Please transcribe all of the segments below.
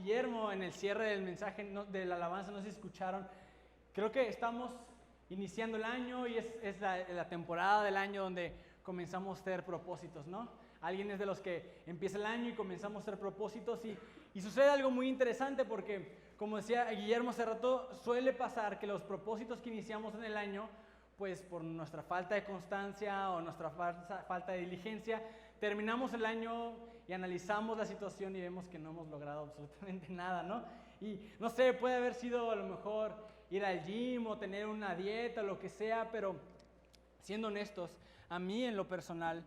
Guillermo en el cierre del mensaje de la alabanza, no sé si escucharon. Creo que estamos iniciando el año y es la temporada del año donde comenzamos a hacer propósitos, ¿no? Alguien es de los que empieza el año y comenzamos a hacer propósitos y sucede algo muy interesante porque, como decía Guillermo hace rato, suele pasar que los propósitos que iniciamos en el año, pues por nuestra falta de constancia o nuestra falta de diligencia, terminamos el año y analizamos la situación y vemos que no hemos logrado absolutamente nada, ¿no? Y no sé, puede haber sido a lo mejor ir al gym o tener una dieta o lo que sea, pero siendo honestos, a mí en lo personal,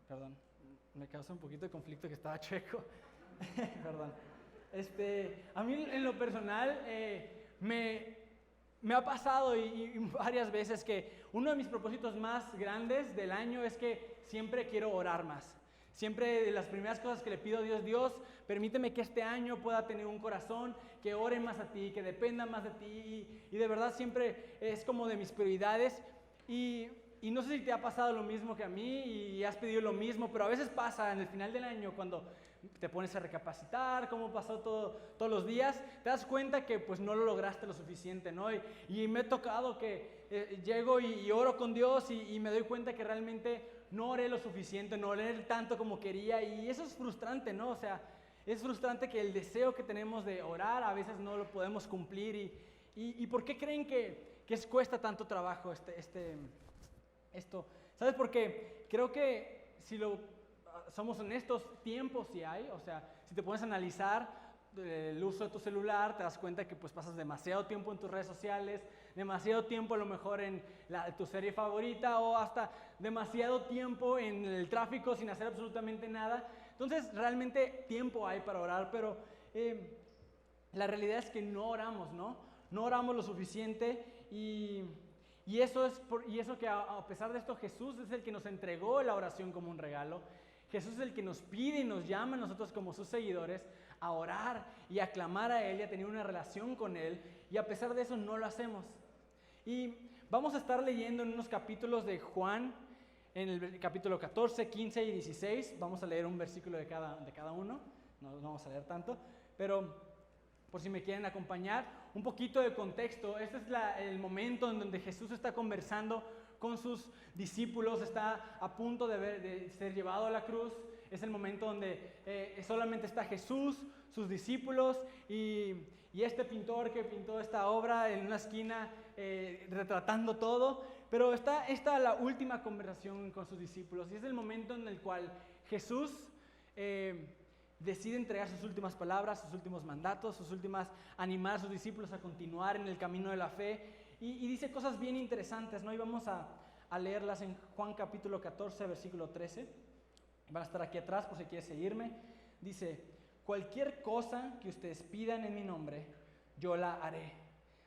perdón, me causa un poquito de conflicto que estaba chueco, perdón, a mí en lo personal me ha pasado y varias veces que uno de mis propósitos más grandes del año es que siempre quiero orar más. Siempre de las primeras cosas que le pido a Dios, Dios, permíteme que este año pueda tener un corazón que ore más a ti, que dependa más de ti. Y de verdad siempre es como de mis prioridades. Y no sé si te ha pasado lo mismo que a mí y has pedido lo mismo, pero a veces pasa en el final del año cuando te pones a recapacitar cómo pasó todos los días, te das cuenta que pues no lo lograste lo suficiente, ¿no? Y me ha tocado que llego y oro con Dios y me doy cuenta que realmente no oré lo suficiente, no oré tanto como quería y eso es frustrante, ¿no? O sea, es frustrante que el deseo que tenemos de orar a veces no lo podemos cumplir y ¿por qué creen que cuesta tanto trabajo esto? ¿Sabes por qué? Creo que si somos honestos, tiempo sí hay, o sea, si te pones a analizar el uso de tu celular, te das cuenta que pues pasas demasiado tiempo en tus redes sociales, demasiado tiempo a lo mejor en tu serie favorita o hasta demasiado tiempo en el tráfico sin hacer absolutamente nada. Entonces, realmente tiempo hay para orar, pero la realidad es que no oramos, ¿no? No oramos lo suficiente y eso que a pesar de esto Jesús es el que nos entregó la oración como un regalo. Jesús es el que nos pide y nos llama a nosotros como sus seguidores a orar y a clamar a Él y a tener una relación con Él, y a pesar de eso no lo hacemos. Y vamos a estar leyendo en unos capítulos de Juan, en el capítulo 14, 15 y 16, vamos a leer un versículo de cada uno, no vamos a leer tanto, pero por si me quieren acompañar, un poquito de contexto. Este es el momento en donde Jesús está conversando con sus discípulos, está a punto de ser llevado a la cruz. Es el momento donde solamente está Jesús, sus discípulos y este pintor que pintó esta obra en una esquina retratando todo. Pero está la última conversación con sus discípulos y es el momento en el cual Jesús decide entregar sus últimas palabras, sus últimos mandatos, animar a sus discípulos a continuar en el camino de la fe y dice cosas bien interesantes, ¿no? Y vamos a leerlas en Juan capítulo 14, versículo 13. Van a estar aquí atrás por si quieres seguirme. Dice, cualquier cosa que ustedes pidan en mi nombre, yo la haré.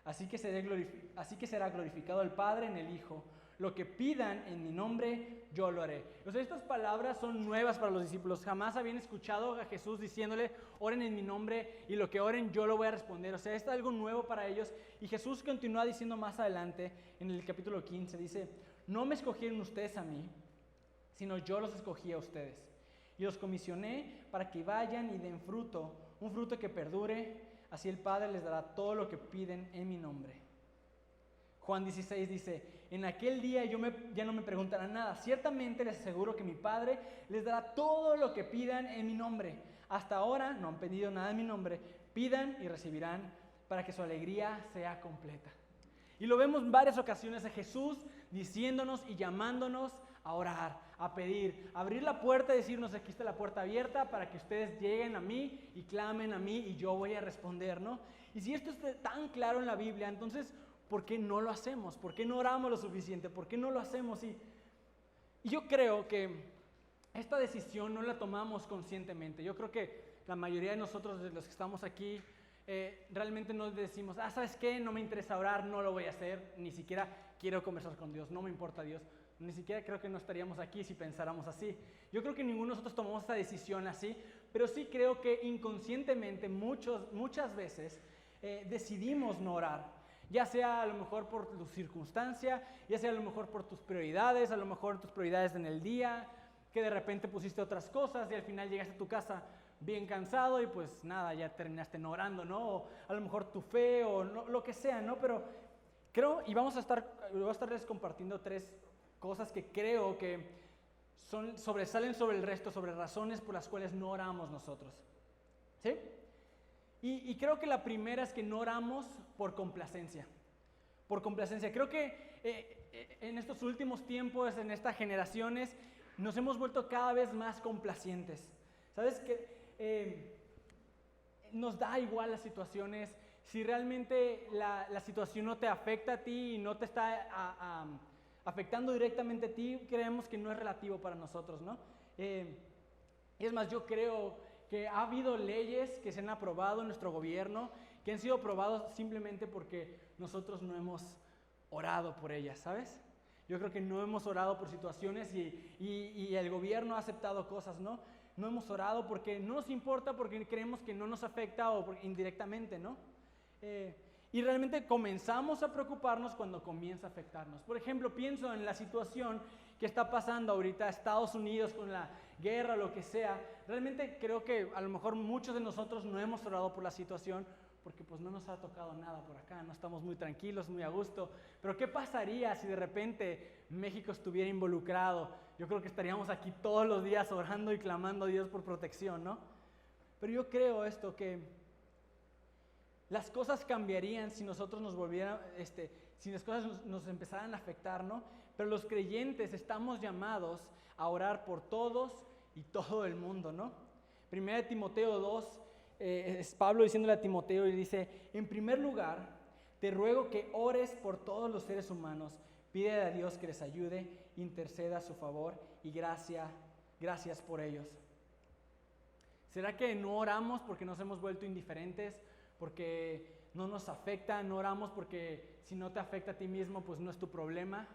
Así que será glorificado el Padre en el Hijo. Lo que pidan en mi nombre, yo lo haré. O sea, estas palabras son nuevas para los discípulos. Jamás habían escuchado a Jesús diciéndole, oren en mi nombre y lo que oren yo lo voy a responder. O sea, esto es algo nuevo para ellos. Y Jesús continúa diciendo más adelante, en el capítulo 15, dice, no me escogieron ustedes a mí, sino yo los escogí a ustedes. Y los comisioné para que vayan y den fruto, un fruto que perdure. Así el Padre les dará todo lo que piden en mi nombre. Juan 16 dice, en aquel día ya no me preguntarán nada. Ciertamente les aseguro que mi Padre les dará todo lo que pidan en mi nombre. Hasta ahora no han pedido nada en mi nombre. Pidan y recibirán para que su alegría sea completa. Y lo vemos en varias ocasiones a Jesús diciéndonos y llamándonos a orar, a pedir, a abrir la puerta y decirnos, aquí está la puerta abierta para que ustedes lleguen a mí y clamen a mí y yo voy a responder, ¿no? Y si esto está tan claro en la Biblia, entonces, ¿por qué no lo hacemos? ¿Por qué no oramos lo suficiente? ¿Por qué no lo hacemos? Y yo creo que esta decisión no la tomamos conscientemente. Yo creo que la mayoría de nosotros, de los que estamos aquí, realmente nos decimos, ¿sabes qué? No me interesa orar, no lo voy a hacer, ni siquiera quiero conversar con Dios, no me importa Dios. Ni siquiera creo que no estaríamos aquí si pensáramos así. Yo creo que ninguno de nosotros tomamos esta decisión así, pero sí creo que inconscientemente muchas veces decidimos no orar. Ya sea a lo mejor por tu circunstancia, ya sea a lo mejor por tus prioridades, a lo mejor tus prioridades en el día, que de repente pusiste otras cosas y al final llegaste a tu casa bien cansado y pues nada, ya terminaste no orando, ¿no? O a lo mejor tu fe o no, lo que sea, ¿no? Pero creo, y voy a estarles compartiendo 3 cosas que creo que sobresalen sobre el resto, sobre razones por las cuales no oramos nosotros, ¿sí? Y creo que la primera es que no oramos por complacencia. Por complacencia. Creo que en estos últimos tiempos, en estas generaciones, nos hemos vuelto cada vez más complacientes. ¿Sabes qué? Nos da igual las situaciones. Si realmente la situación no te afecta a ti y no te está afectando directamente a ti, creemos que no es relativo para nosotros, ¿no? Y es más, yo creo que ha habido leyes que se han aprobado en nuestro gobierno que han sido aprobados simplemente porque nosotros no hemos orado por ellas, ¿sabes? Yo creo que no hemos orado por situaciones y el gobierno ha aceptado cosas, ¿no? No hemos orado porque no nos importa, porque creemos que no nos afecta o indirectamente, ¿no? Y realmente comenzamos a preocuparnos cuando comienza a afectarnos. Por ejemplo, pienso en la situación que está pasando ahorita Estados Unidos con la guerra, lo que sea. Realmente creo que a lo mejor muchos de nosotros no hemos orado por la situación porque pues no nos ha tocado nada por acá, no estamos muy tranquilos, muy a gusto. Pero ¿qué pasaría si de repente México estuviera involucrado? Yo creo que estaríamos aquí todos los días orando y clamando a Dios por protección, ¿no? Pero yo creo esto, que las cosas cambiarían si nosotros nos volvieran, si las cosas nos empezaran a afectar, ¿no? Pero los creyentes estamos llamados a orar por todos y todo el mundo, ¿no? 1 Timoteo 2, es Pablo diciéndole a Timoteo y dice: en primer lugar, te ruego que ores por todos los seres humanos, pide a Dios que les ayude, interceda a su favor y gracias por ellos. ¿Será que no oramos porque nos hemos vuelto indiferentes? Porque no nos afecta, no oramos porque si no te afecta a ti mismo, pues no es tu problema.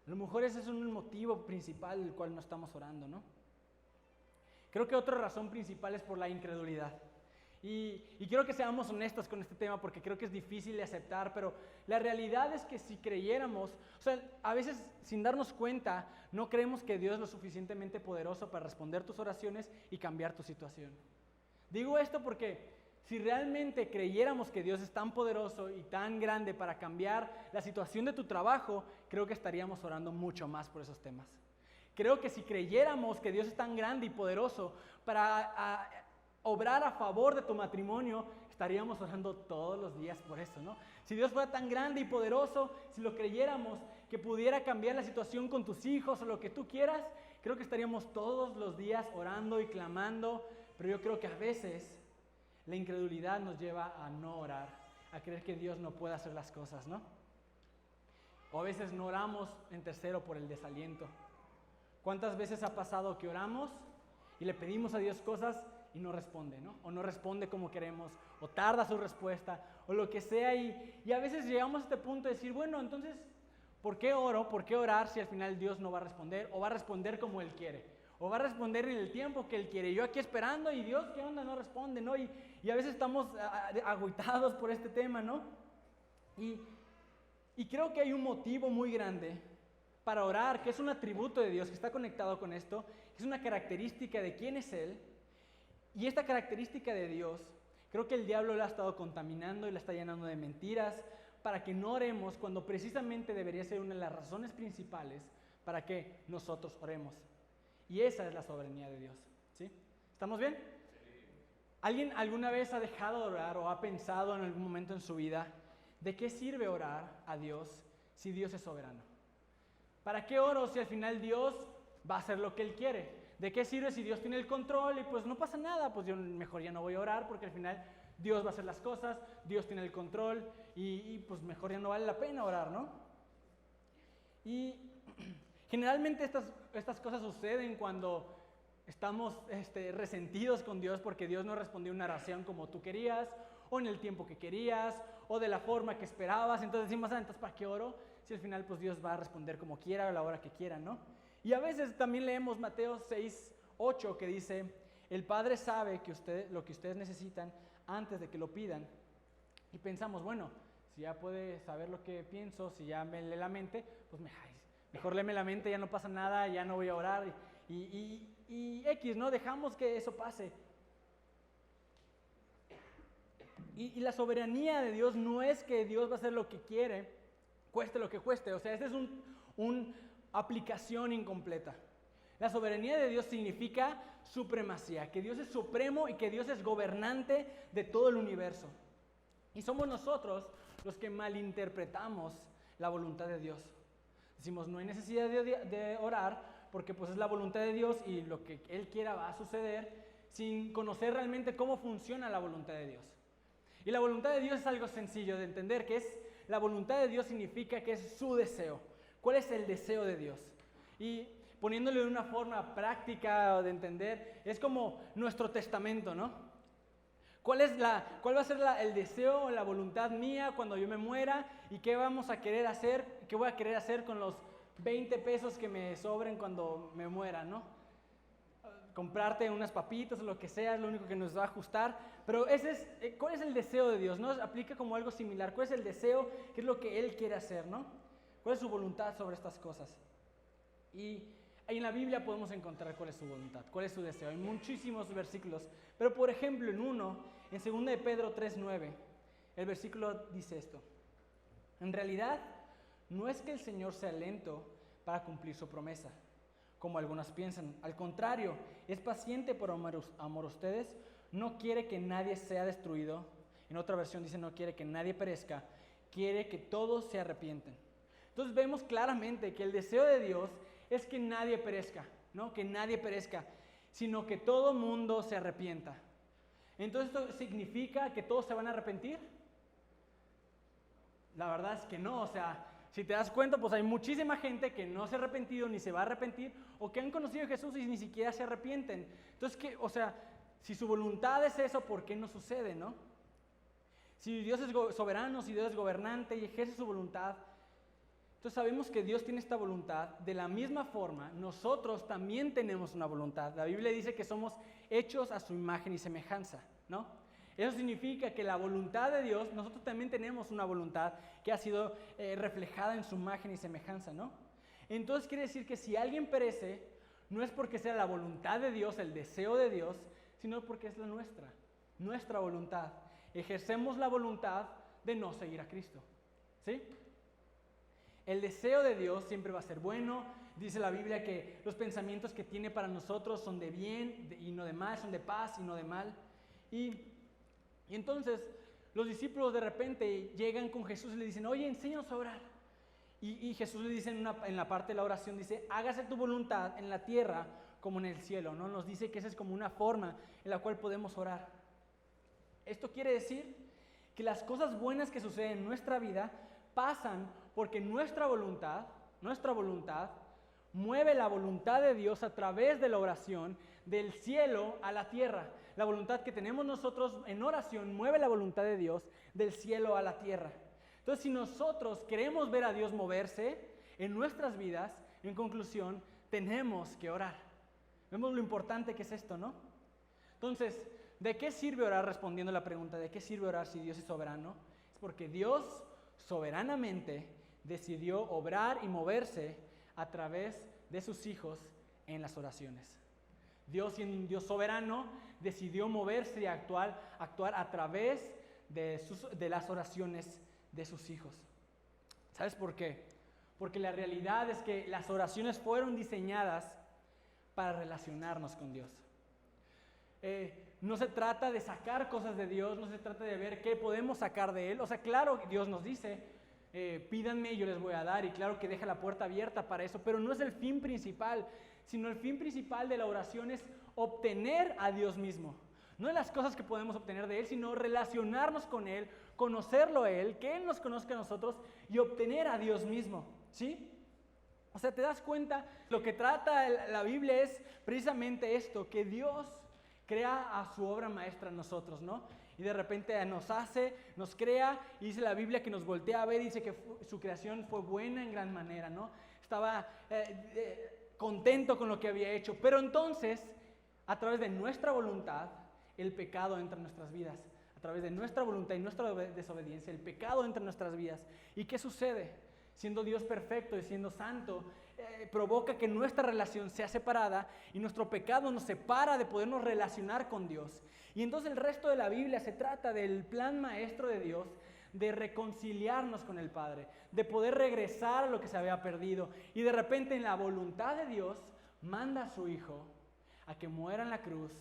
A lo mejor ese es un motivo principal del cual no estamos orando, ¿no? Creo que otra razón principal es por la incredulidad. Y quiero que seamos honestos con este tema porque creo que es difícil de aceptar, pero la realidad es que si creyéramos, o sea, a veces sin darnos cuenta, no creemos que Dios es lo suficientemente poderoso para responder tus oraciones y cambiar tu situación. Digo esto porque si realmente creyéramos que Dios es tan poderoso y tan grande para cambiar la situación de tu trabajo, creo que estaríamos orando mucho más por esos temas. Creo que si creyéramos que Dios es tan grande y poderoso para obrar a favor de tu matrimonio, estaríamos orando todos los días por eso, ¿no? Si Dios fuera tan grande y poderoso, si lo creyéramos que pudiera cambiar la situación con tus hijos o lo que tú quieras, creo que estaríamos todos los días orando y clamando, pero yo creo que a veces la incredulidad nos lleva a no orar, a creer que Dios no puede hacer las cosas, ¿no? O a veces no oramos en tercero por el desaliento. ¿Cuántas veces ha pasado que oramos y le pedimos a Dios cosas y no responde, ¿no? O no responde como queremos, o tarda su respuesta, o lo que sea, y a veces llegamos a este punto de decir, bueno, entonces, ¿por qué oro? ¿Por qué orar si al final Dios no va a responder? O va a responder como Él quiere, o va a responder en el tiempo que Él quiere. Yo aquí esperando, y Dios, ¿qué onda? No responde, ¿no? Y a veces estamos agüitados por este tema, ¿no? Y creo que hay un motivo muy grande para orar, que es un atributo de Dios, que está conectado con esto, que es una característica de quién es Él. Y esta característica de Dios, creo que el diablo la ha estado contaminando y la está llenando de mentiras para que no oremos cuando precisamente debería ser una de las razones principales para que nosotros oremos. Y esa es la soberanía de Dios, ¿sí? ¿Estamos bien? ¿Alguien alguna vez ha dejado de orar o ha pensado en algún momento en su vida de qué sirve orar a Dios si Dios es soberano? ¿Para qué oro si al final Dios va a hacer lo que Él quiere? ¿De qué sirve si Dios tiene el control y pues no pasa nada? Pues yo mejor ya no voy a orar porque al final Dios va a hacer las cosas, Dios tiene el control y pues mejor ya no vale la pena orar, ¿no? Y generalmente estas cosas suceden cuando estamos resentidos con Dios porque Dios no respondió una oración como tú querías, o en el tiempo que querías, o de la forma que esperabas. Entonces decimos, entonces ¿para qué oro? Si al final pues Dios va a responder como quiera, a la hora que quiera, ¿no? Y a veces también leemos Mateo 6:8 que dice, el Padre sabe lo que ustedes necesitan antes de que lo pidan. Y pensamos, bueno, si ya puede saber lo que pienso, si ya me lee la mente, pues mejor léeme la mente, ya no pasa nada, ya no voy a orar. Y X, ¿no? Dejamos que eso pase. Y la soberanía de Dios no es que Dios va a hacer lo que quiere, cueste lo que cueste. O sea, esta es una aplicación incompleta. La soberanía de Dios significa supremacía, que Dios es supremo y que Dios es gobernante de todo el universo. Y somos nosotros los que malinterpretamos la voluntad de Dios. Decimos, no hay necesidad de orar porque pues es la voluntad de Dios y lo que Él quiera va a suceder sin conocer realmente cómo funciona la voluntad de Dios. Y la voluntad de Dios es algo sencillo de entender, la voluntad de Dios significa que es su deseo. ¿Cuál es el deseo de Dios? Y poniéndolo de una forma práctica de entender, es como nuestro testamento, ¿no? ¿Cuál va a ser el deseo o la voluntad mía cuando yo me muera? ¿Y qué vamos a querer hacer? ¿Qué voy a querer hacer con los 20 pesos que me sobren cuando me muera, ¿no? Comprarte unas papitas o lo que sea, es lo único que nos va a ajustar. Pero ¿cuál es el deseo de Dios? ¿No? Aplica como algo similar. ¿Cuál es el deseo? ¿Qué es lo que Él quiere hacer, ¿no? ¿Cuál es su voluntad sobre estas cosas? Y en la Biblia podemos encontrar cuál es su voluntad, cuál es su deseo. Hay muchísimos versículos. Pero por ejemplo, en 2 de Pedro 3:9, el versículo dice esto. En realidad, no es que el Señor sea lento para cumplir su promesa, como algunos piensan. Al contrario, es paciente por amor a ustedes, no quiere que nadie sea destruido. En otra versión dice, no quiere que nadie perezca, quiere que todos se arrepienten. Entonces vemos claramente que el deseo de Dios es que nadie perezca, ¿no? Que nadie perezca, sino que todo mundo se arrepienta. Entonces, ¿esto significa que todos se van a arrepentir? La verdad es que no, o sea, si te das cuenta, pues hay muchísima gente que no se ha arrepentido ni se va a arrepentir, o que han conocido a Jesús y ni siquiera se arrepienten. Entonces, si su voluntad es eso, ¿por qué no sucede, no? Si Dios es soberano, si Dios es gobernante y ejerce su voluntad, entonces sabemos que Dios tiene esta voluntad. De la misma forma, nosotros también tenemos una voluntad. La Biblia dice que somos hechos a su imagen y semejanza, ¿no? Eso significa que la voluntad de Dios, nosotros también tenemos una voluntad que ha sido reflejada en su imagen y semejanza, ¿no? Entonces quiere decir que si alguien perece, no es porque sea la voluntad de Dios, el deseo de Dios, sino porque es la nuestra voluntad. Ejercemos la voluntad de no seguir a Cristo, ¿sí? El deseo de Dios siempre va a ser bueno. Dice la Biblia que los pensamientos que tiene para nosotros son de bien y no de mal, son de paz y no de mal. Y entonces los discípulos de repente llegan con Jesús y le dicen, oye, enséñanos a orar. Y Jesús le dice en la parte de la oración, dice, hágase tu voluntad en la tierra como en el cielo, ¿no? Nos dice que esa es como una forma en la cual podemos orar. Esto quiere decir que las cosas buenas que suceden en nuestra vida pasan porque nuestra voluntad mueve la voluntad de Dios a través de la oración del cielo a la tierra. La voluntad que tenemos nosotros en oración mueve la voluntad de Dios del cielo a la tierra. Entonces, si nosotros queremos ver a Dios moverse en nuestras vidas, en conclusión, tenemos que orar. Vemos lo importante que es esto, ¿no? Entonces, ¿de qué sirve orar? Respondiendo a la pregunta, ¿de qué sirve orar si Dios es soberano? Es porque Dios soberanamente decidió obrar y moverse a través de sus hijos en las oraciones. Dios, siendo un Dios soberano, decidió moverse y actuar a través de las oraciones de sus hijos. ¿Sabes por qué? Porque la realidad es que las oraciones fueron diseñadas para relacionarnos con Dios. No se trata de sacar cosas de Dios, no se trata de ver qué podemos sacar de Él. O sea, claro, Dios nos dice, pídanme y yo les voy a dar, y claro que deja la puerta abierta para eso, pero no es el fin principal, sino el fin principal de la oración es obtener a Dios mismo. No de las cosas que podemos obtener de Él, sino relacionarnos con Él, conocerlo a Él, que Él nos conozca a nosotros y obtener a Dios mismo, ¿sí? O sea, ¿te das cuenta? Lo que trata la Biblia es precisamente esto, que Dios crea a su obra maestra en nosotros, ¿no? Y de repente nos crea, y dice la Biblia que nos voltea a ver y dice que su creación fue buena en gran manera, ¿no? Estaba contento con lo que había hecho, pero entonces, a través de nuestra voluntad, el pecado entra en nuestras vidas. A través de nuestra voluntad y nuestra desobediencia, el pecado entra en nuestras vidas. ¿Y qué sucede? Siendo Dios perfecto y siendo santo, provoca que nuestra relación sea separada y nuestro pecado nos separa de podernos relacionar con Dios. Y entonces el resto de la Biblia se trata del plan maestro de Dios de reconciliarnos con el Padre, de poder regresar a lo que se había perdido. Y de repente en la voluntad de Dios manda a su Hijo a que muera en la cruz,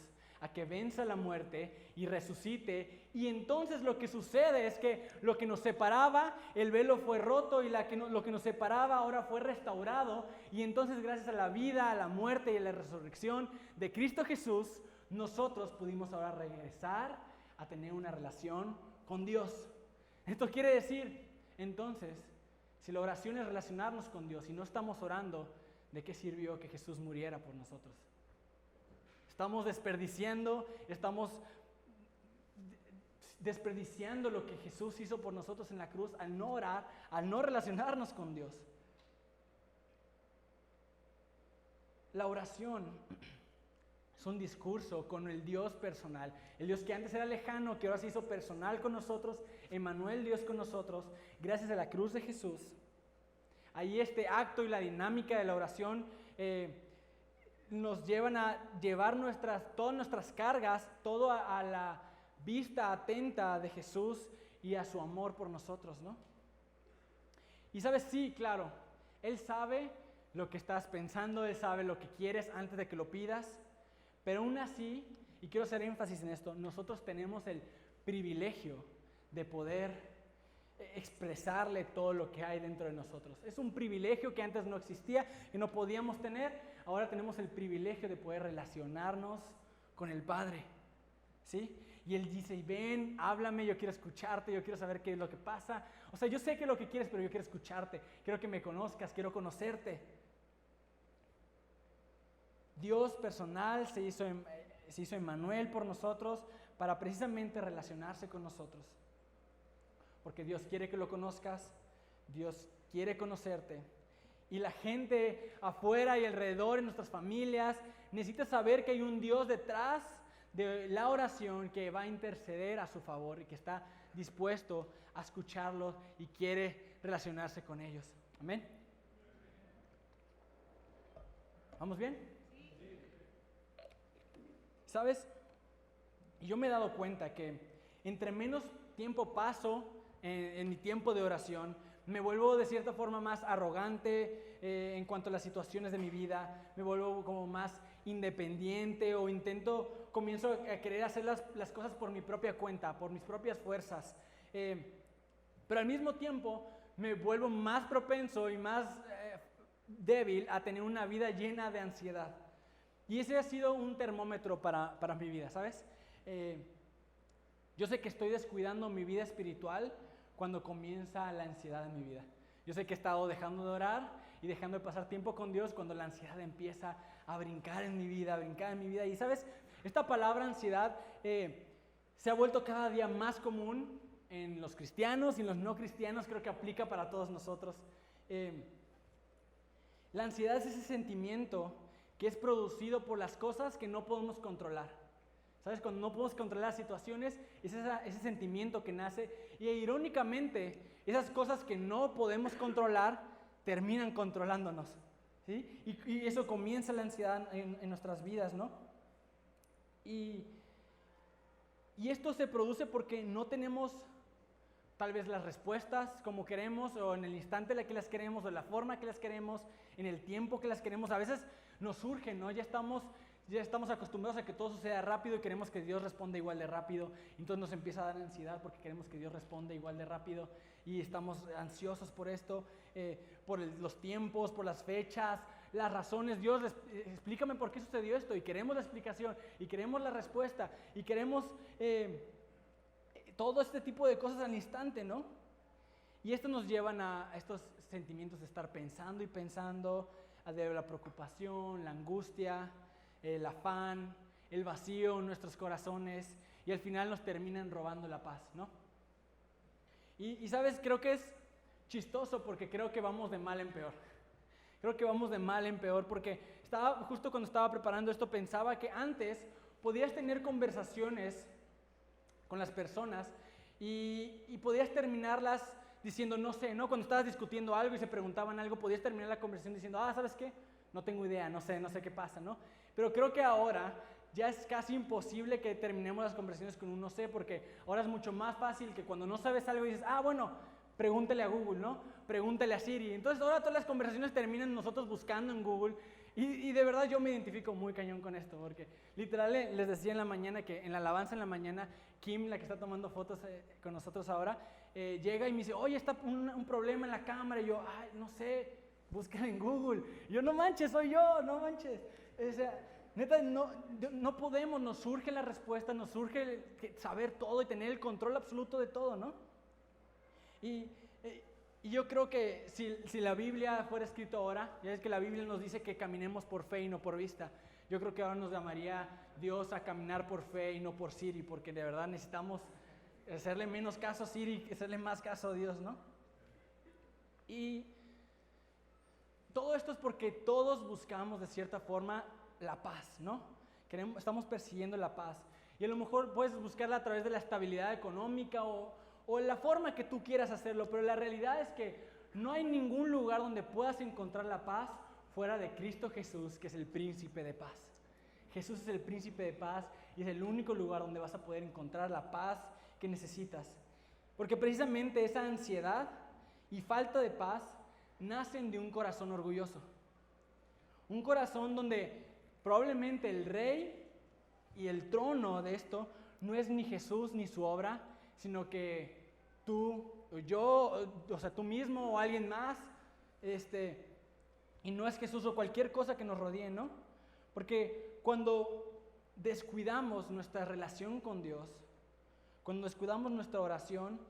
a que venza la muerte y resucite. Y entonces lo que sucede es que lo que nos separaba, el velo fue roto y lo que nos separaba ahora fue restaurado. Y entonces gracias a la vida, a la muerte y a la resurrección de Cristo Jesús, nosotros pudimos ahora regresar a tener una relación con Dios. Esto quiere decir, entonces, si la oración es relacionarnos con Dios y no estamos orando, ¿de qué sirvió que Jesús muriera por nosotros? Estamos desperdiciando lo que Jesús hizo por nosotros en la cruz al no orar, al no relacionarnos con Dios. La oración es un discurso con el Dios personal, el Dios que antes era lejano, que ahora se hizo personal con nosotros, Emmanuel, Dios con nosotros, gracias a la cruz de Jesús. Ahí este acto y la dinámica de la oración nos llevan a llevar todas nuestras cargas, todo a la vista atenta de Jesús y a su amor por nosotros, ¿no? Y sabes, sí, claro, Él sabe lo que estás pensando, Él sabe lo que quieres antes de que lo pidas, pero aún así, y quiero hacer énfasis en esto, nosotros tenemos el privilegio de poder expresarle todo lo que hay dentro de nosotros. Es un privilegio que antes no existía, que no podíamos tener. Ahora tenemos el privilegio de poder relacionarnos con el Padre, ¿sí? Y Él dice, ven, háblame, yo quiero escucharte, yo quiero saber qué es lo que pasa. O sea, yo sé qué es lo que quieres, pero yo quiero escucharte. Quiero que me conozcas, quiero conocerte. Dios personal se hizo Emmanuel por nosotros para precisamente relacionarse con nosotros. Porque Dios quiere que lo conozcas, Dios quiere conocerte. Y la gente afuera y alrededor, en nuestras familias, necesita saber que hay un Dios detrás de la oración que va a interceder a su favor y que está dispuesto a escucharlos y quiere relacionarse con ellos. Amén. ¿Vamos bien? ¿Sabes? Yo me he dado cuenta que entre menos tiempo paso en mi tiempo de oración, me vuelvo de cierta forma más arrogante en cuanto a las situaciones de mi vida, me vuelvo como más independiente o comienzo a querer hacer las cosas por mi propia cuenta, por mis propias fuerzas. Pero al mismo tiempo me vuelvo más propenso y más débil a tener una vida llena de ansiedad. Y ese ha sido un termómetro para mi vida, ¿sabes? Yo sé que estoy descuidando mi vida espiritual cuando comienza la ansiedad en mi vida. Yo sé que he estado dejando de orar y dejando de pasar tiempo con Dios cuando la ansiedad empieza a brincar en mi vida, Y ¿sabes? Esta palabra ansiedad se ha vuelto cada día más común en los cristianos y en los no cristianos, creo que aplica para todos nosotros. La ansiedad es ese sentimiento que es producido por las cosas que no podemos controlar. ¿Sabes? Cuando no podemos controlar las situaciones, es ese sentimiento que nace. Y irónicamente, esas cosas que no podemos controlar terminan controlándonos, ¿sí? Y eso comienza la ansiedad en nuestras vidas, ¿no? Y esto se produce porque no tenemos tal vez las respuestas como queremos, o en el instante en el que las queremos, o en la forma que las queremos, en el tiempo que las queremos. A veces nos surge, ¿no? Ya estamos acostumbrados a que todo suceda rápido y queremos que Dios responda igual de rápido. Entonces nos empieza a dar ansiedad porque queremos que Dios responda igual de rápido y estamos ansiosos por esto, por los tiempos, por las fechas, las razones. Dios, explícame por qué sucedió esto, y queremos la explicación y queremos la respuesta y queremos todo este tipo de cosas al instante, ¿no? Y esto nos llevan a estos sentimientos de estar pensando y pensando, de la preocupación, la angustia, el afán, el vacío en nuestros corazones, y al final nos terminan robando la paz, ¿no? Y sabes, creo que es chistoso porque creo que vamos de mal en peor. Creo que vamos de mal en peor porque justo cuando estaba preparando esto pensaba que antes podías tener conversaciones con las personas y podías terminarlas diciendo no sé, ¿no? Cuando estabas discutiendo algo y se preguntaban algo, podías terminar la conversación diciendo, ¿sabes qué? No tengo idea, no sé qué pasa, ¿no? Pero creo que ahora ya es casi imposible que terminemos las conversaciones con un no sé, porque ahora es mucho más fácil que cuando no sabes algo dices, bueno, pregúntale a Google, ¿no? Pregúntale a Siri. Entonces ahora todas las conversaciones terminan nosotros buscando en Google y de verdad yo me identifico muy cañón con esto, porque literal les decía en la mañana que en la alabanza en la mañana, Kim, la que está tomando fotos con nosotros ahora, llega y me dice, oye, está un problema en la cámara, y yo, no sé, búscala en Google. Y yo, no manches, soy yo, no manches. O sea, neta, no podemos, nos surge la respuesta, nos surge saber todo y tener el control absoluto de todo, ¿no? Y yo creo que si la Biblia fuera escrita ahora, ya es que la Biblia nos dice que caminemos por fe y no por vista. Yo creo que ahora nos llamaría Dios a caminar por fe y no por Siri, porque de verdad necesitamos hacerle menos caso a Siri que hacerle más caso a Dios, ¿no? Y todo esto es porque todos buscamos de cierta forma la paz, ¿no? Estamos persiguiendo la paz. Y a lo mejor puedes buscarla a través de la estabilidad económica o la forma que tú quieras hacerlo, pero la realidad es que no hay ningún lugar donde puedas encontrar la paz fuera de Cristo Jesús, que es el príncipe de paz. Jesús es el príncipe de paz y es el único lugar donde vas a poder encontrar la paz que necesitas. Porque precisamente esa ansiedad y falta de paz nacen de un corazón orgulloso. Un corazón donde probablemente el rey y el trono de esto no es ni Jesús ni su obra, sino que tú, yo, o sea, tú mismo o alguien más, y no es Jesús o cualquier cosa que nos rodee, ¿no? Porque cuando descuidamos nuestra relación con Dios, cuando descuidamos nuestra oración,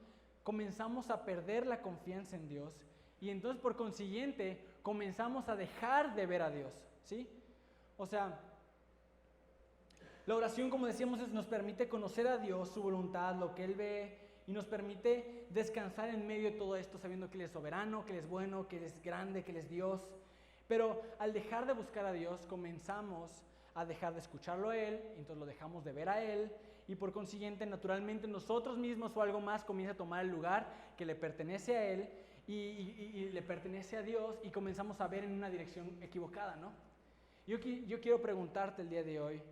comenzamos a perder la confianza en Dios y entonces por consiguiente comenzamos a dejar de ver a Dios, ¿sí? O sea, la oración, como decíamos, nos permite conocer a Dios, su voluntad, lo que Él ve, y nos permite descansar en medio de todo esto, sabiendo que Él es soberano, que Él es bueno, que Él es grande, que Él es Dios. Pero al dejar de buscar a Dios, comenzamos a dejar de escucharlo a Él, entonces lo dejamos de ver a Él, y por consiguiente, naturalmente, nosotros mismos o algo más comienza a tomar el lugar que le pertenece a Él y le pertenece a Dios, y comenzamos a ver en una dirección equivocada, ¿no? Yo quiero preguntarte el día de hoy,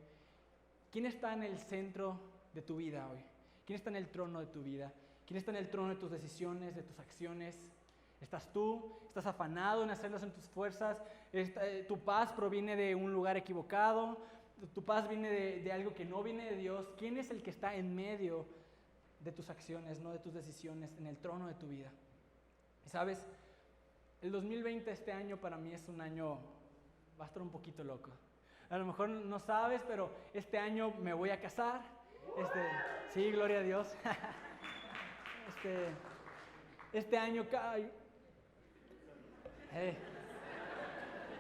¿quién está en el centro de tu vida hoy? ¿Quién está en el trono de tu vida? ¿Quién está en el trono de tus decisiones, de tus acciones? ¿Estás tú? ¿Estás afanado en hacerlas en tus fuerzas? ¿Tu paz proviene de un lugar equivocado? ¿Tu paz viene de algo que no viene de Dios? ¿Quién es el que está en medio de tus acciones, no de tus decisiones, en el trono de tu vida? Y sabes, el 2020, este año para mí es un año, va a estar un poquito loco. A lo mejor no sabes, pero este año me voy a casar. Sí, gloria a Dios. Este año,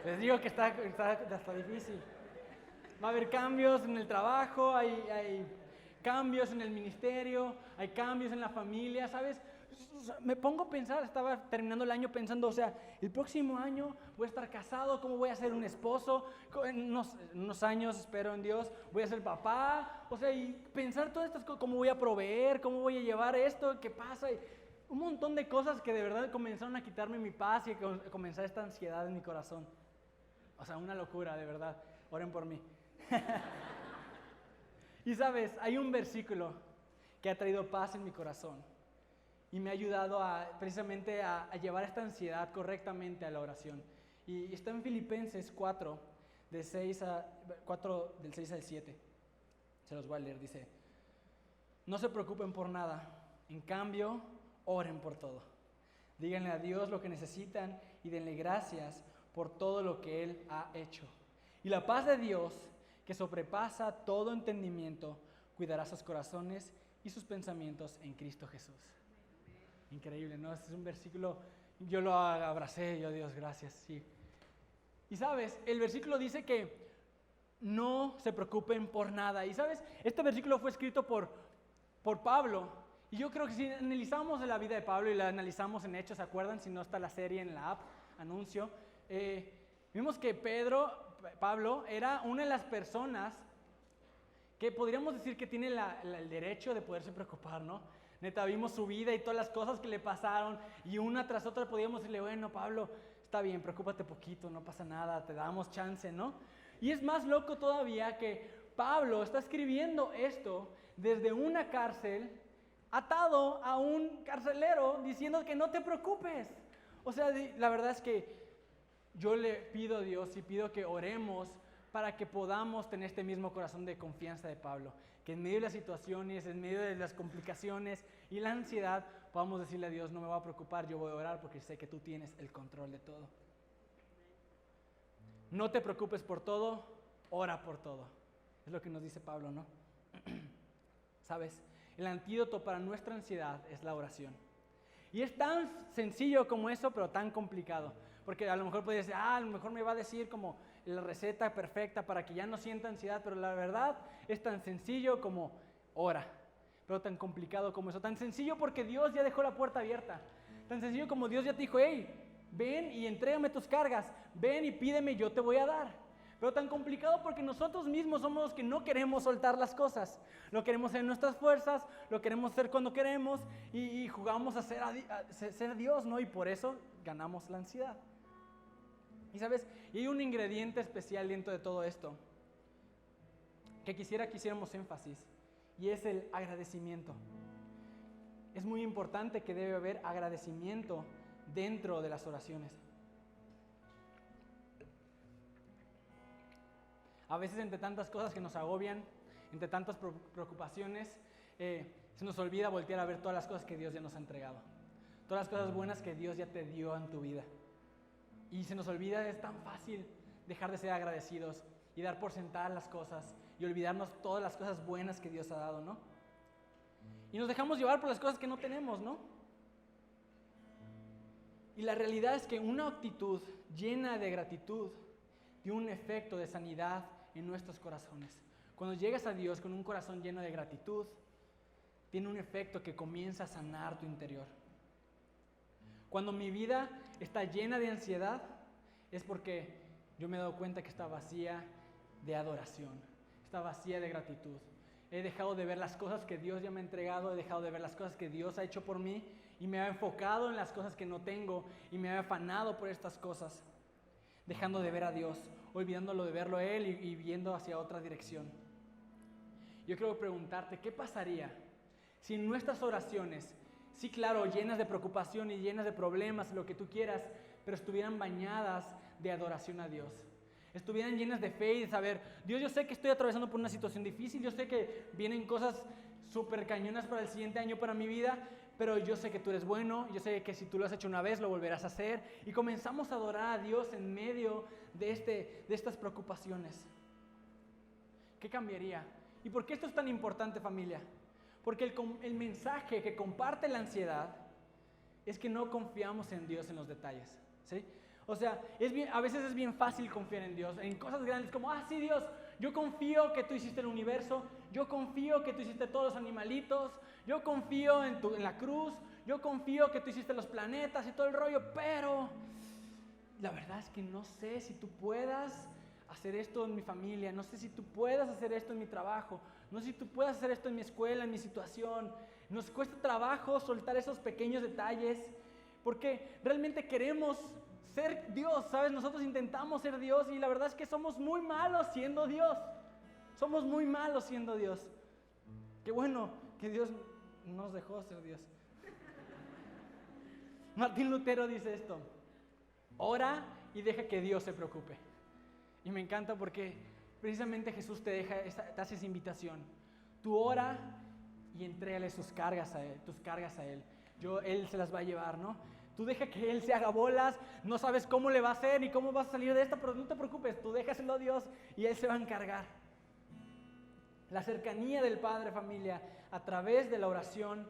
les digo que está difícil. Va a haber cambios en el trabajo, hay cambios en el ministerio, hay cambios en la familia, ¿sabes? Me pongo a pensar, estaba terminando el año pensando, o sea, el próximo año voy a estar casado, ¿cómo voy a ser un esposo? En unos años, espero en Dios, voy a ser papá, o sea, y pensar todas estas cosas, ¿cómo voy a proveer? ¿Cómo voy a llevar esto? ¿Qué pasa? Y un montón de cosas que de verdad comenzaron a quitarme mi paz y a comenzar esta ansiedad en mi corazón. O sea, una locura, de verdad. Oren por mí. Y sabes, hay un versículo que ha traído paz en mi corazón y me ha ayudado precisamente a llevar esta ansiedad correctamente a la oración. Y está en Filipenses 4, del 6 al 7. Se los voy a leer, dice: no se preocupen por nada, en cambio, oren por todo. Díganle a Dios lo que necesitan y denle gracias por todo lo que Él ha hecho. Y la paz de Dios, que sobrepasa todo entendimiento, cuidará sus corazones y sus pensamientos en Cristo Jesús. Increíble, ¿no? Este es un versículo, yo lo abracé, yo, Dios, gracias, sí. Y sabes, el versículo dice que no se preocupen por nada. Y sabes, este versículo fue escrito por Pablo. Y yo creo que si analizamos la vida de Pablo y la analizamos en Hechos, ¿se acuerdan? Si no está la serie en la app, anuncio. Vimos que Pablo era una de las personas que podríamos decir que tiene el derecho de poderse preocupar, ¿no? Neta, vimos su vida y todas las cosas que le pasaron y una tras otra podíamos decirle, bueno, Pablo, está bien, preocúpate poquito, no pasa nada, te damos chance, ¿no? Y es más loco todavía que Pablo está escribiendo esto desde una cárcel, atado a un carcelero, diciendo que no te preocupes. O sea, la verdad es que yo le pido a Dios y pido que oremos para que podamos tener este mismo corazón de confianza de Pablo, que en medio de las situaciones, en medio de las complicaciones y la ansiedad, podamos decirle a Dios, no me voy a preocupar, yo voy a orar porque sé que tú tienes el control de todo. No te preocupes por todo, ora por todo. Es lo que nos dice Pablo, ¿no? ¿Sabes? El antídoto para nuestra ansiedad es la oración. Y es tan sencillo como eso, pero tan complicado. Porque a lo mejor puedes decir, a lo mejor me va a decir como la receta perfecta para que ya no sienta ansiedad, pero la verdad es tan sencillo como ora, pero tan complicado como eso. Tan sencillo porque Dios ya dejó la puerta abierta. Tan sencillo como Dios ya te dijo, hey, ven y entrégame tus cargas, ven y pídeme, yo te voy a dar. Pero tan complicado porque nosotros mismos somos los que no queremos soltar las cosas. Lo queremos hacer en nuestras fuerzas, lo queremos hacer cuando queremos y jugamos a ser Dios, ¿no? Y por eso ganamos la ansiedad. Y sabes, y hay un ingrediente especial dentro de todo esto que quisiera que hiciéramos énfasis y es el agradecimiento. Es muy importante que debe haber agradecimiento dentro de las oraciones. A veces entre tantas cosas que nos agobian, entre tantas preocupaciones, se nos olvida voltear a ver todas las cosas que Dios ya nos ha entregado. Todas las cosas buenas que Dios ya te dio en tu vida. Y se nos olvida, es tan fácil dejar de ser agradecidos y dar por sentadas las cosas y olvidarnos todas las cosas buenas que Dios ha dado, ¿no? Y nos dejamos llevar por las cosas que no tenemos, ¿no? Y la realidad es que una actitud llena de gratitud tiene un efecto de sanidad en nuestros corazones. Cuando llegas a Dios con un corazón lleno de gratitud, tiene un efecto que comienza a sanar tu interior. Cuando mi vida está llena de ansiedad, es porque yo me he dado cuenta que está vacía de adoración, está vacía de gratitud. He dejado de ver las cosas que Dios ya me ha entregado, he dejado de ver las cosas que Dios ha hecho por mí y me he enfocado en las cosas que no tengo y me he afanado por estas cosas, dejando de ver a Dios, olvidándolo de verlo a Él y viendo hacia otra dirección. Yo quiero preguntarte, ¿qué pasaría si en nuestras oraciones, sí, claro, llenas de preocupación y llenas de problemas, lo que tú quieras, pero estuvieran bañadas de adoración a Dios? Estuvieran llenas de fe y de saber, Dios, yo sé que estoy atravesando por una situación difícil, yo sé que vienen cosas súper cañonas para el siguiente año para mi vida, pero yo sé que tú eres bueno, yo sé que si tú lo has hecho una vez, lo volverás a hacer. Y comenzamos a adorar a Dios en medio de estas preocupaciones. ¿Qué cambiaría? ¿Y por qué esto es tan importante, familia? Porque el mensaje que comparte la ansiedad es que no confiamos en Dios en los detalles, ¿sí? O sea, a veces es bien fácil confiar en Dios, en cosas grandes como, sí, Dios, yo confío que tú hiciste el universo, yo confío que tú hiciste todos los animalitos, yo confío en la cruz, yo confío que tú hiciste los planetas y todo el rollo, pero la verdad es que no sé si tú puedas hacer esto en mi familia, no sé si tú puedas hacer esto en mi trabajo, no sé si tú puedas hacer esto en mi escuela, en mi situación. Nos cuesta trabajo soltar esos pequeños detalles porque realmente queremos ser Dios, ¿sabes? Nosotros intentamos ser Dios y la verdad es que somos muy malos siendo Dios. Somos muy malos siendo Dios. Qué bueno que Dios nos dejó ser Dios. Martín Lutero dice esto: ora y deja que Dios se preocupe. Y me encanta porque precisamente Jesús te hace esa invitación. Tú ora y entrégale tus cargas a Él. Él se las va a llevar, ¿no? Tú deja que Él se haga bolas, no sabes cómo le va a hacer ni cómo vas a salir de esta, pero no te preocupes, tú déjaselo a Dios y Él se va a encargar. La cercanía del Padre, familia, a través de la oración,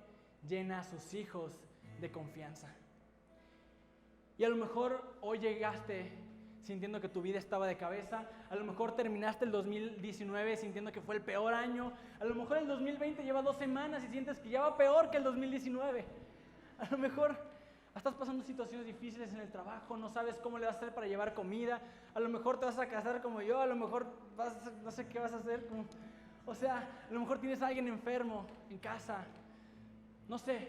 llena a sus hijos de confianza. Y a lo mejor hoy llegaste sintiendo que tu vida estaba de cabeza, a lo mejor terminaste el 2019 sintiendo que fue el peor año, a lo mejor el 2020 lleva 2 semanas y sientes que ya va peor que el 2019. A lo mejor estás pasando situaciones difíciles en el trabajo, no sabes cómo le vas a hacer para llevar comida, a lo mejor te vas a casar como yo, a lo mejor no sé qué vas a hacer. O sea, a lo mejor tienes a alguien enfermo en casa. No sé,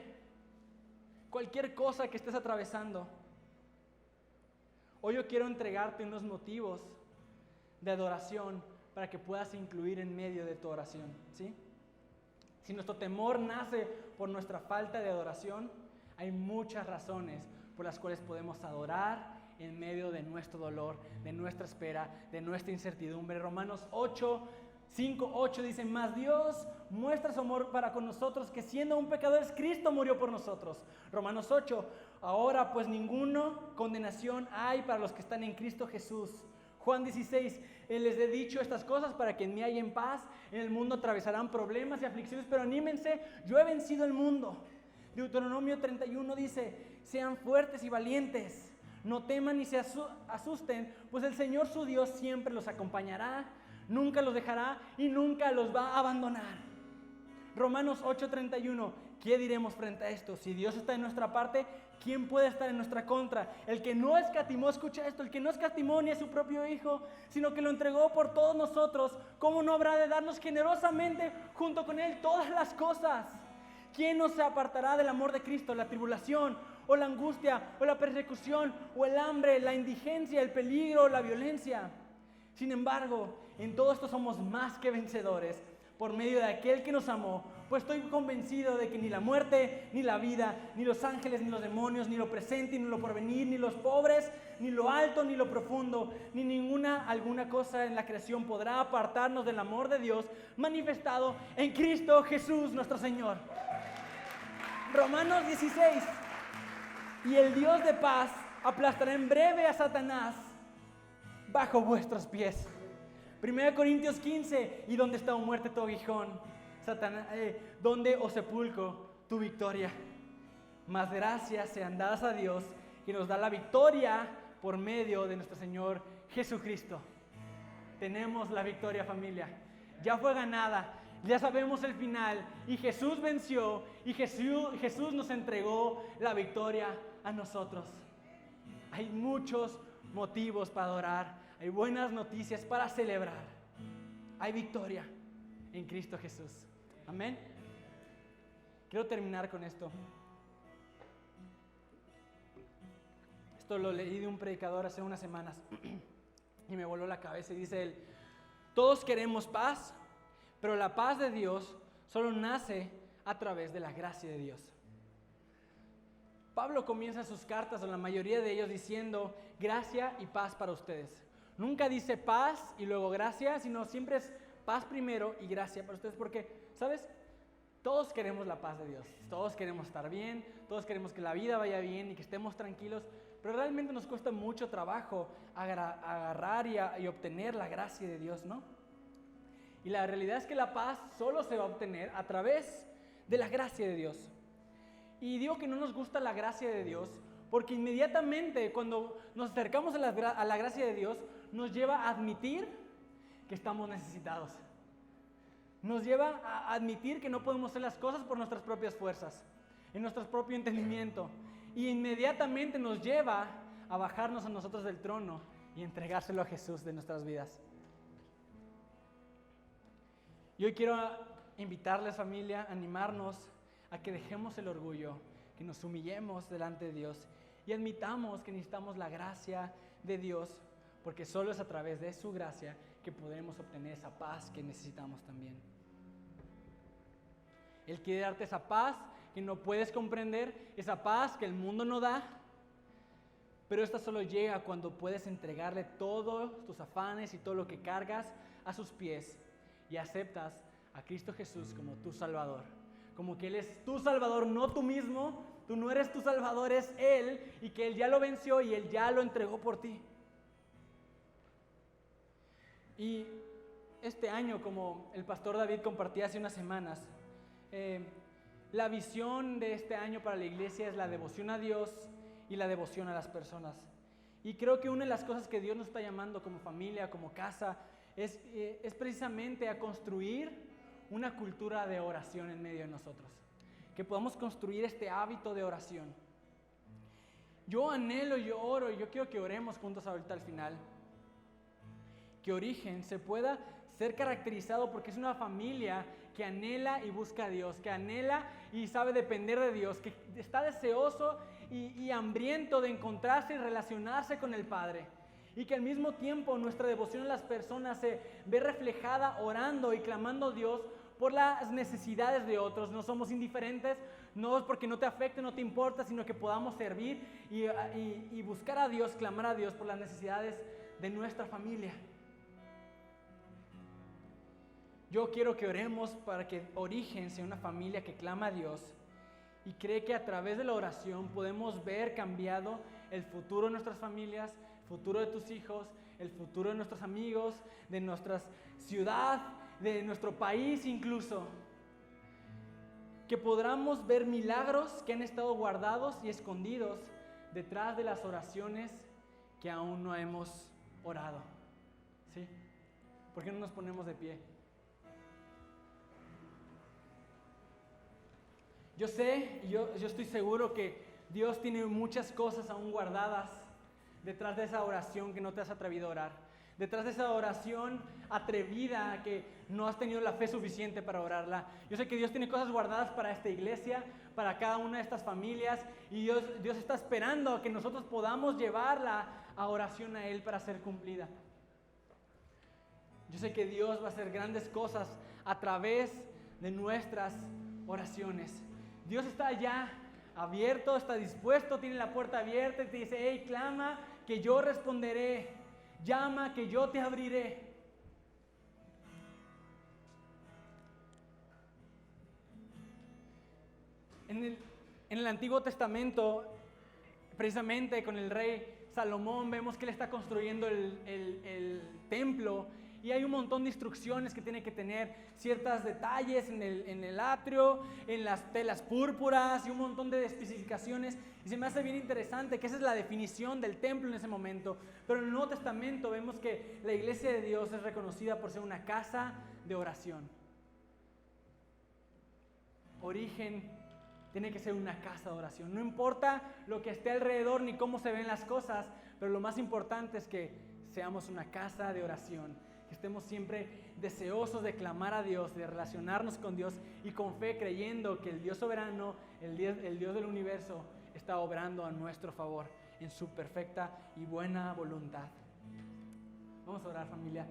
cualquier cosa que estés atravesando. Hoy yo quiero entregarte unos motivos de adoración para que puedas incluir en medio de tu oración, ¿sí? Si nuestro temor nace por nuestra falta de adoración, hay muchas razones por las cuales podemos adorar en medio de nuestro dolor, de nuestra espera, de nuestra incertidumbre. Romanos 5:8 dice: mas Dios muestra su amor para con nosotros, que siendo aún pecadores, Cristo murió por nosotros. Romanos 8, ahora pues ninguna condenación hay para los que están en Cristo Jesús. Juan 16, les he dicho estas cosas para que en mí haya en paz. En el mundo atravesarán problemas y aflicciones, pero anímense, yo he vencido el mundo. Deuteronomio 31 dice: sean fuertes y valientes, no teman ni se asusten, pues el Señor su Dios siempre los acompañará, nunca los dejará y nunca los va a abandonar. Romanos 8:31, ¿qué diremos frente a esto? Si Dios está en nuestra parte, ¿quién puede estar en nuestra contra? El que no escatimó, escucha esto, el que no escatimó ni a su propio Hijo, sino que lo entregó por todos nosotros, ¿cómo no habrá de darnos generosamente junto con Él todas las cosas? ¿Quién nos apartará del amor de Cristo? ¿La tribulación, o la angustia, o la persecución, o el hambre, la indigencia, el peligro, la violencia? Sin embargo, en todo esto somos más que vencedores por medio de aquel que nos amó, pues estoy convencido de que ni la muerte, ni la vida, ni los ángeles, ni los demonios, ni lo presente, ni lo porvenir, ni los pobres, ni lo alto, ni lo profundo, ni alguna cosa en la creación podrá apartarnos del amor de Dios manifestado en Cristo Jesús nuestro Señor. Romanos 16, y el Dios de paz aplastará en breve a Satanás bajo vuestros pies. 1 Corintios 15, y donde está, o muerte, tu aguijón, Satanás, donde, o sepulcro, tu victoria. Mas gracias sean dadas a Dios, que nos da la victoria por medio de nuestro Señor Jesucristo. Tenemos la victoria, familia. Ya fue ganada, ya sabemos el final, y Jesús venció, y Jesús nos entregó la victoria a nosotros. Hay muchos motivos para adorar. Hay buenas noticias para celebrar. Hay victoria en Cristo Jesús. Amén. Quiero terminar con esto. Esto lo leí de un predicador hace unas semanas y me voló la cabeza. Y dice él: todos queremos paz, pero la paz de Dios solo nace a través de la gracia de Dios. Pablo comienza sus cartas, o la mayoría de ellos, diciendo gracia y paz para ustedes. Nunca dice paz y luego gracia, sino siempre es paz primero y gracia para ustedes. Porque, ¿sabes? Todos queremos la paz de Dios. Todos queremos estar bien, todos queremos que la vida vaya bien y que estemos tranquilos. Pero realmente nos cuesta mucho trabajo agarrar y obtener la gracia de Dios, ¿no? Y la realidad es que la paz solo se va a obtener a través de la gracia de Dios. Y digo que no nos gusta la gracia de Dios porque inmediatamente cuando nos acercamos a la gracia de Dios, nos lleva a admitir que estamos necesitados. Nos lleva a admitir que no podemos hacer las cosas por nuestras propias fuerzas, en nuestro propio entendimiento. Y inmediatamente nos lleva a bajarnos a nosotros del trono y entregárselo a Jesús de nuestras vidas. Y hoy quiero invitarles, familia, animarnos a que dejemos el orgullo, que nos humillemos delante de Dios y admitamos que necesitamos la gracia de Dios, porque solo es a través de su gracia que podremos obtener esa paz que necesitamos también. Él quiere darte esa paz que no puedes comprender, esa paz que el mundo no da, pero esta solo llega cuando puedes entregarle todos tus afanes y todo lo que cargas a sus pies y aceptas a Cristo Jesús como tu Salvador. Como que Él es tu Salvador, no tú mismo, tú no eres tu Salvador, es Él, y que Él ya lo venció y Él ya lo entregó por ti. Y este año, como el pastor David compartía hace unas semanas, la visión de este año para la iglesia es la devoción a Dios y la devoción a las personas. Y creo que una de las cosas que Dios nos está llamando como familia, como casa, es precisamente a construir una cultura de oración en medio de nosotros. Que podamos construir este hábito de oración. Yo anhelo, yo oro, y yo quiero que oremos juntos ahorita al final. Que Origen se pueda ser caracterizado porque es una familia que anhela y busca a Dios, que anhela y sabe depender de Dios, que está deseoso y hambriento de encontrarse y relacionarse con el Padre. Y que al mismo tiempo nuestra devoción a las personas se ve reflejada orando y clamando a Dios por las necesidades de otros. No somos indiferentes, no es porque no te afecte, no te importa, sino que podamos servir y buscar a Dios, clamar a Dios por las necesidades de nuestra familia. Yo quiero que oremos para que Origen sea una familia que clama a Dios y cree que a través de la oración podemos ver cambiado el futuro de nuestras familias, el futuro de tus hijos, el futuro de nuestros amigos, de nuestra ciudad, de nuestro país incluso. Que podamos ver milagros que han estado guardados y escondidos detrás de las oraciones que aún no hemos orado. ¿Sí? ¿Por qué no nos ponemos de pie? Yo sé, yo estoy seguro que Dios tiene muchas cosas aún guardadas detrás de esa oración que no te has atrevido a orar. Detrás de esa oración atrevida que no has tenido la fe suficiente para orarla. Yo sé que Dios tiene cosas guardadas para esta iglesia, para cada una de estas familias, y Dios está esperando a que nosotros podamos llevarla a oración a Él para ser cumplida. Yo sé que Dios va a hacer grandes cosas a través de nuestras oraciones. Dios está allá abierto, está dispuesto, tiene la puerta abierta y te dice: hey, clama que yo responderé, llama que yo te abriré. En el Antiguo Testamento, precisamente con el rey Salomón, vemos que él está construyendo el templo. Y hay un montón de instrucciones que tiene que tener, ciertos detalles en el atrio, en las telas púrpuras y un montón de especificaciones. Y se me hace bien interesante que esa es la definición del templo en ese momento. Pero en el Nuevo Testamento vemos que la iglesia de Dios es reconocida por ser una casa de oración. Origen tiene que ser una casa de oración. No importa lo que esté alrededor ni cómo se ven las cosas, pero lo más importante es que seamos una casa de oración. Que estemos siempre deseosos de clamar a Dios, de relacionarnos con Dios y con fe, creyendo que el Dios soberano, el Dios del universo, está obrando a nuestro favor en su perfecta y buena voluntad. Vamos a orar, familia.